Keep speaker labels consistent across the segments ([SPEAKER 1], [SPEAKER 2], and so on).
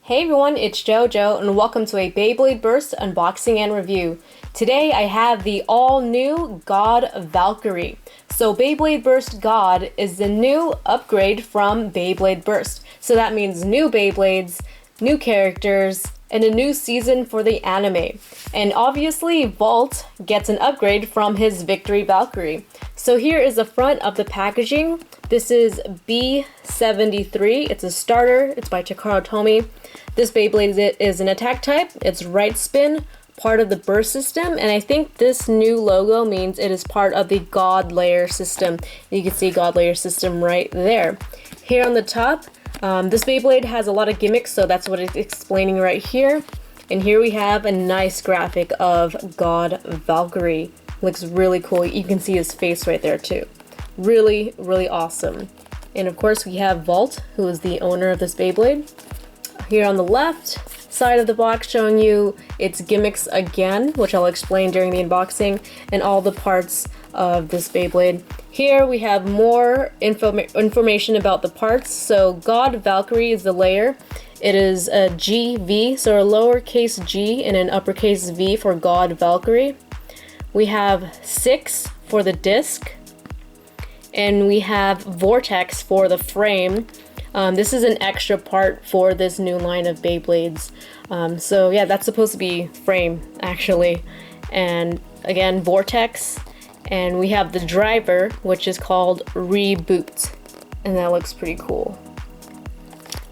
[SPEAKER 1] Hey everyone, it's JoJo and welcome to a Beyblade Burst unboxing and review. Today I have the all-new God Valkyrie. So Beyblade Burst God is the new upgrade from Beyblade Burst. So that means new Beyblades, new characters, and a new season for the anime. And obviously Vault gets an upgrade from his Victory Valkyrie. So here is the front of the packaging. This is B-73. It's a starter. It's by Takara Tomy. This Beyblade is an attack type. It's right spin, part of the burst system, and I think this new logo means it is part of the God layer system. You can see God layer system right there. Here on the top, this Beyblade has a lot of gimmicks, so that's what it's explaining right here. And here we have a nice graphic of God Valkyrie. Looks really cool. You can see his face right there too. Really, really awesome. And of course we have Vault, who is the owner of this Beyblade. Here on the left side of the box showing you its gimmicks again, which I'll explain during the unboxing, and all the parts of this Beyblade. Here we have more information about the parts. So God Valkyrie is the layer. It is a GV, so a lowercase g and an uppercase V for God Valkyrie. We have 6 for the disc, and we have Vortex for the frame. This is an extra part for this new line of Beyblades. So yeah, that's supposed to be frame actually. And again, Vortex. And we have the driver, which is called Reboot. And that looks pretty cool.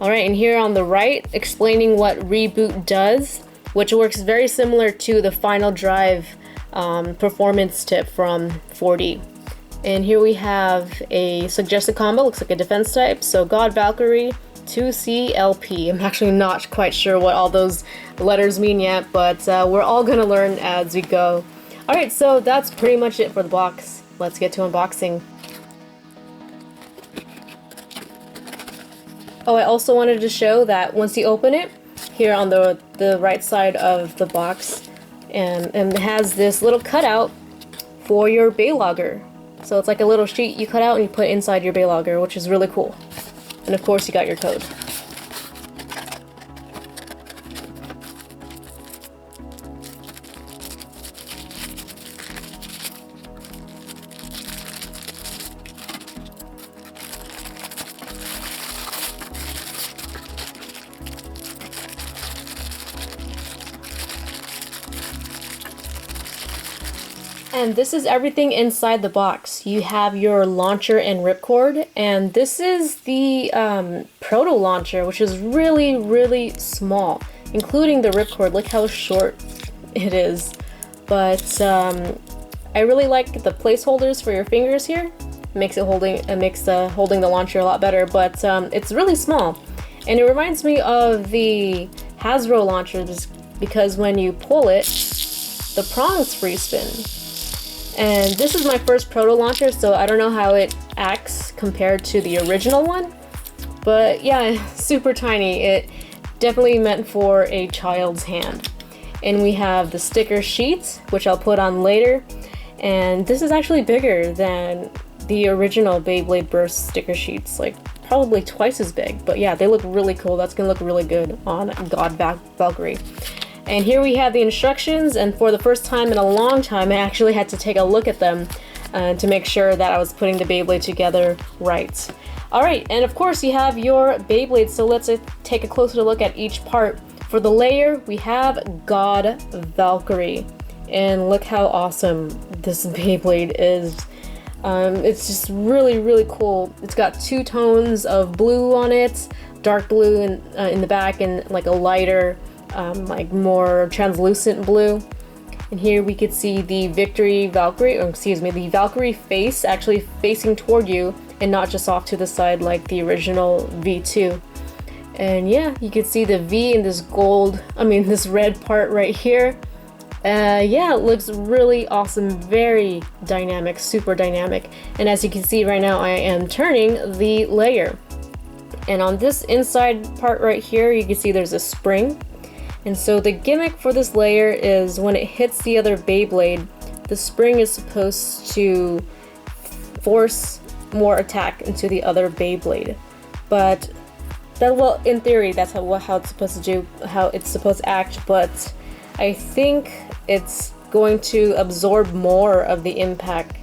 [SPEAKER 1] Alright, and here on the right, explaining what Reboot does, which works very similar to the Final Drive performance tip from 4D. And here we have a suggested combo, looks like a defense type. So God Valkyrie, 2CLP. I'm actually not quite sure what all those letters mean yet, but we're all gonna learn as we go. Alright, so that's pretty much it for the box. Let's get to unboxing. Oh, I also wanted to show that once you open it, here on the right side of the box, and it has this little cutout for your Beylogger. So it's like a little sheet you cut out and you put inside your Beylogger, which is really cool. And of course you got your code. And this is everything inside the box. You have your launcher and ripcord, and this is the proto launcher, which is really, really small, including the ripcord. Look how short it is. But I really like the placeholders for your fingers here. It makes holding the launcher a lot better, but it's really small. And it reminds me of the Hasbro launcher, because when you pull it, the prongs free spin. And this is my first proto launcher, so I don't know how it acts compared to the original one. But yeah, super tiny. It definitely meant for a child's hand. And we have the sticker sheets, which I'll put on later. And this is actually bigger than the original Beyblade Burst sticker sheets, like probably twice as big. But yeah, they look really cool. That's gonna look really good on God Valkyrie. And here we have the instructions, and for the first time in a long time I actually had to take a look at them to make sure that I was putting the Beyblade together right. Alright, and of course you have your Beyblade, so let's take a closer look at each part. For the layer, we have God Valkyrie, and look how awesome this Beyblade is. It's just really, really cool. It's got 2 tones of blue on it, dark blue in the back, and like a lighter like more translucent blue. And here we could see the Victory Valkyrie, or excuse me, the Valkyrie face actually facing toward you and not just off to the side like the original V2. And yeah, you can see the V in this this red part right here. Yeah, it looks really awesome, very dynamic, super dynamic. And as you can see right now, I am turning the layer. And on this inside part right here, you can see there's a spring. And so the gimmick for this layer is when it hits the other Beyblade, the spring is supposed to force more attack into the other Beyblade. But well, in theory, that's how it's supposed to do, how it's supposed to act, but I think it's going to absorb more of the impact,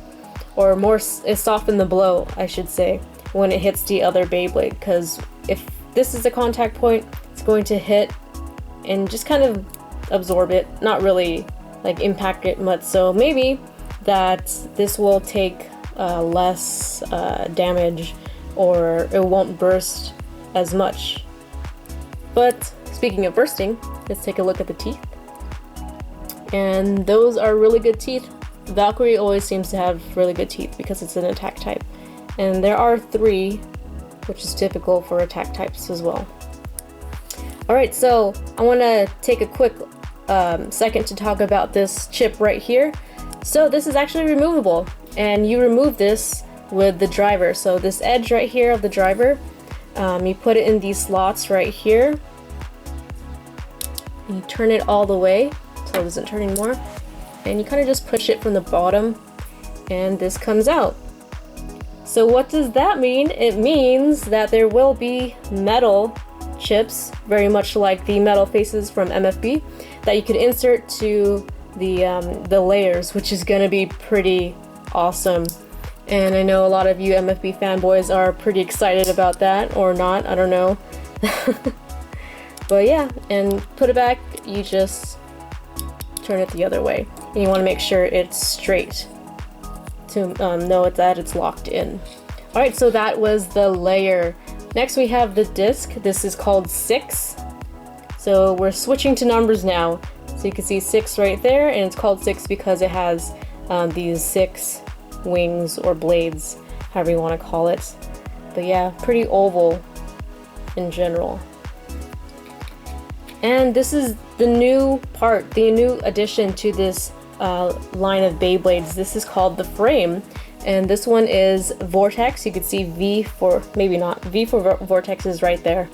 [SPEAKER 1] or more soften the blow, I should say, when it hits the other Beyblade, because if this is a contact point, it's going to hit and just kind of absorb it, not really like impact it much. So maybe that this will take less damage, or it won't burst as much. But speaking of bursting, let's take a look at the teeth. And those are really good teeth. Valkyrie always seems to have really good teeth because it's an attack type. And there are 3, which is typical for attack types as well. Alright, so I want to take a quick second to talk about this chip right here. So this is actually removable, and you remove this with the driver. So this edge right here of the driver, you put it in these slots right here. You turn it all the way so it doesn't turn anymore, and you kind of just push it from the bottom, and this comes out. So what does that mean? It means that there will be metal chips, very much like the metal faces from MFB, that you could insert to the layers, which is going to be pretty awesome. And I know a lot of you MFB fanboys are pretty excited about that, or not, I don't know. But yeah, and put it back, you just turn it the other way. And you want to make sure it's straight to know that it's locked in. Alright, so that was the layer. Next we have the disc. This is called 6. So we're switching to numbers now. So you can see 6 right there, and it's called 6 because it has these 6 wings or blades, however you want to call it. But yeah, pretty oval in general. And this is the new part, the new addition to this line of Beyblades. This is called the frame, and this one is Vortex. You can see V for, maybe not, V for Vortex is right there.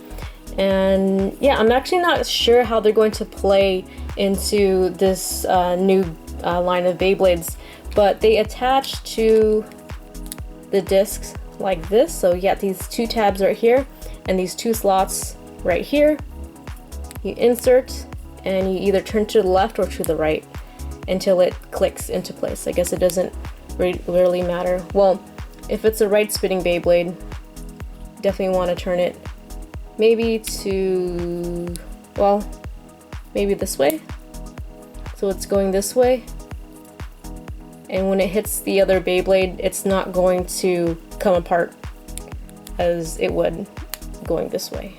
[SPEAKER 1] And yeah, I'm actually not sure how they're going to play into this new line of Beyblades, but they attach to the discs like this. So you got these 2 tabs right here and these 2 slots right here. You insert and you either turn to the left or to the right until it clicks into place. I guess it doesn't really matter. Well, if it's a right spinning Beyblade, definitely want to turn it maybe to, well, maybe this way. So it's going this way. And when it hits the other Beyblade, it's not going to come apart as it would going this way.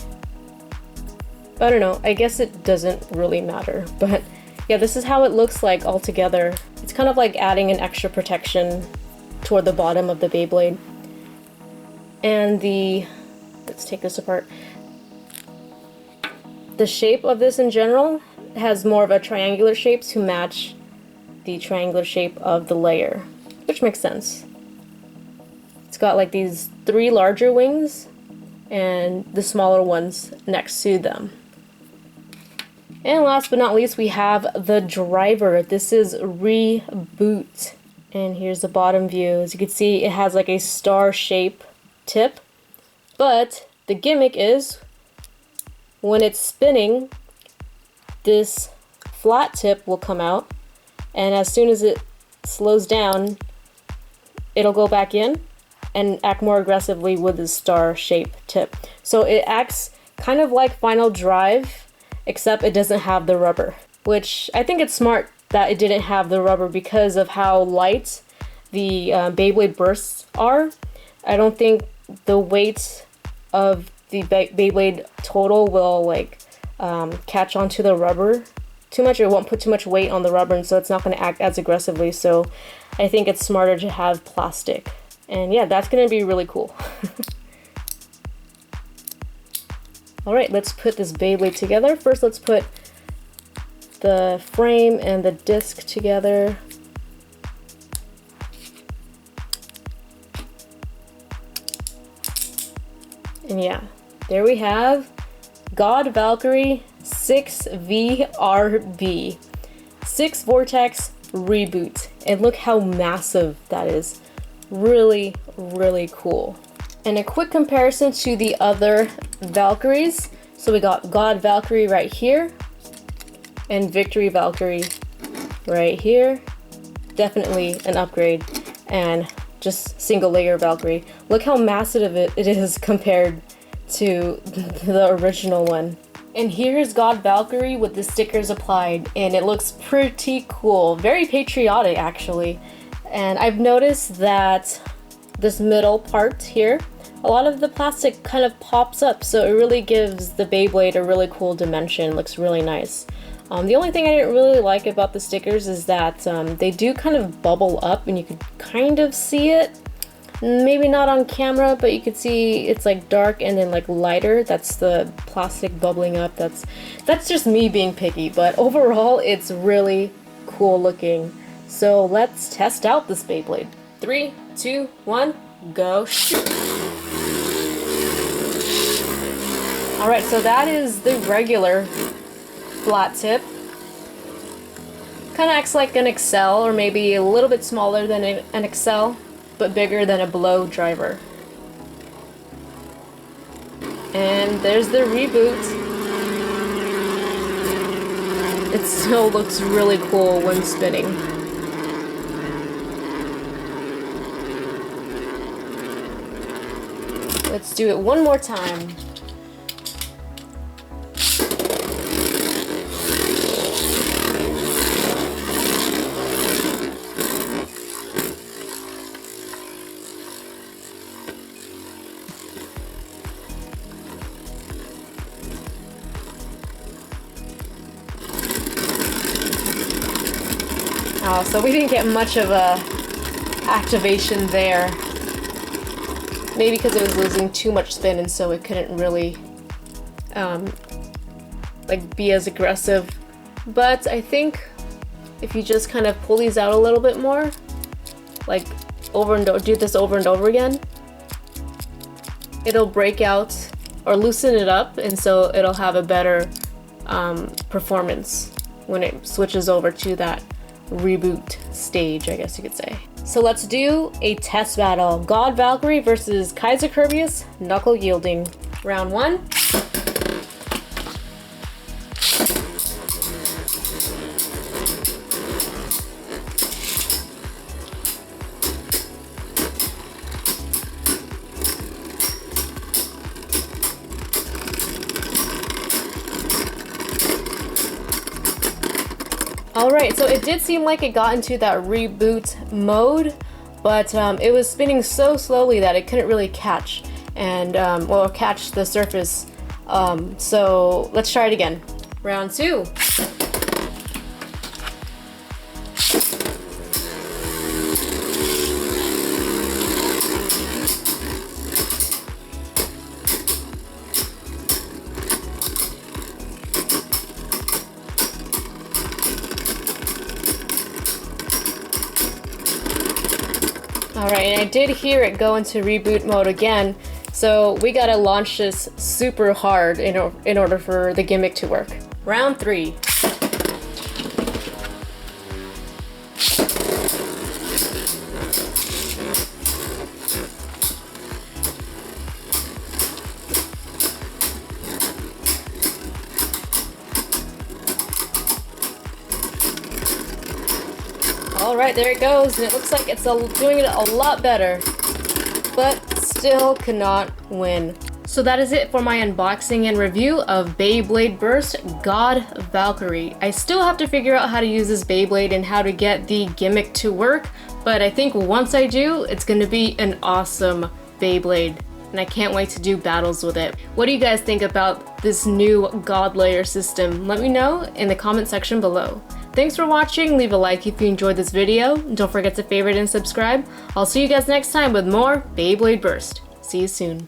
[SPEAKER 1] I don't know, I guess it doesn't really matter, but yeah, this is how it looks like all together. It's kind of like adding an extra protection toward the bottom of the Beyblade. And let's take this apart. The shape of this in general has more of a triangular shape to match the triangular shape of the layer, which makes sense. It's got like these 3 larger wings and the smaller ones next to them. And last but not least, we have the driver. This is Reboot. And here's the bottom view. As you can see, it has like a star shape tip, but the gimmick is when it's spinning, this flat tip will come out, and as soon as it slows down, it'll go back in and act more aggressively with the star shape tip. So it acts kind of like Final Drive, except it doesn't have the rubber, which I think it's smart that it didn't have the rubber because of how light the Beyblade bursts are. I don't think the weight of the Beyblade total will like catch onto the rubber too much. It won't put too much weight on the rubber, and so it's not going to act as aggressively. So I think it's smarter to have plastic. And yeah, that's going to be really cool. Alright, let's put this Beyblade together. First, let's put the frame and the disc together. And yeah, there we have God Valkyrie 6V.Rb. 6 Vortex Reboot. And look how massive that is. Really, really cool. And a quick comparison to the other Valkyries. So we got God Valkyrie right here and Victory Valkyrie right here. Definitely an upgrade, and just single layer Valkyrie. Look how massive it is compared to the original one. And here's God Valkyrie with the stickers applied, and it looks pretty cool. Very patriotic actually. And I've noticed that this middle part here, a lot of the plastic kind of pops up, so it really gives the Beyblade a really cool dimension. Looks really nice. The only thing I didn't really like about the stickers is that they do kind of bubble up, and you could kind of see it. Maybe not on camera, but you could see it's like dark and then like lighter. That's the plastic bubbling up. That's just me being picky, but overall it's really cool looking. So let's test out this Beyblade. 3, 2, 1, go shoot! Alright, so that is the regular flat tip. Kind of acts like an Excel, or maybe a little bit smaller than an Excel, but bigger than a blow driver. And there's the reboot. It still looks really cool when spinning. Let's do it one more time. Oh, so we didn't get much of a activation there. Maybe because it was losing too much spin, and so it couldn't really like be as aggressive. But I think if you just kind of pull these out a little bit more, like do this over and over again, it'll break out or loosen it up, and so it'll have a better performance when it switches over to that reboot stage, I guess you could say. So let's do a test battle. God Valkyrie versus Kaiser Kirby's Knuckle Yielding. Round 1. Alright, so it did seem like it got into that reboot mode, but it was spinning so slowly that it couldn't really catch catch the surface. So let's try it again. Round 2. Alright, and I did hear it go into reboot mode again, so we gotta launch this super hard in order for the gimmick to work. Round 3. Alright, there it goes, and it looks like it's doing it a lot better, but still cannot win. So that is it for my unboxing and review of Beyblade Burst God Valkyrie. I still have to figure out how to use this Beyblade and how to get the gimmick to work, but I think once I do, it's going to be an awesome Beyblade, and I can't wait to do battles with it. What do you guys think about this new God Layer system? Let me know in the comment section below. Thanks for watching, leave a like if you enjoyed this video, and don't forget to favorite and subscribe. I'll see you guys next time with more Beyblade Burst. See you soon.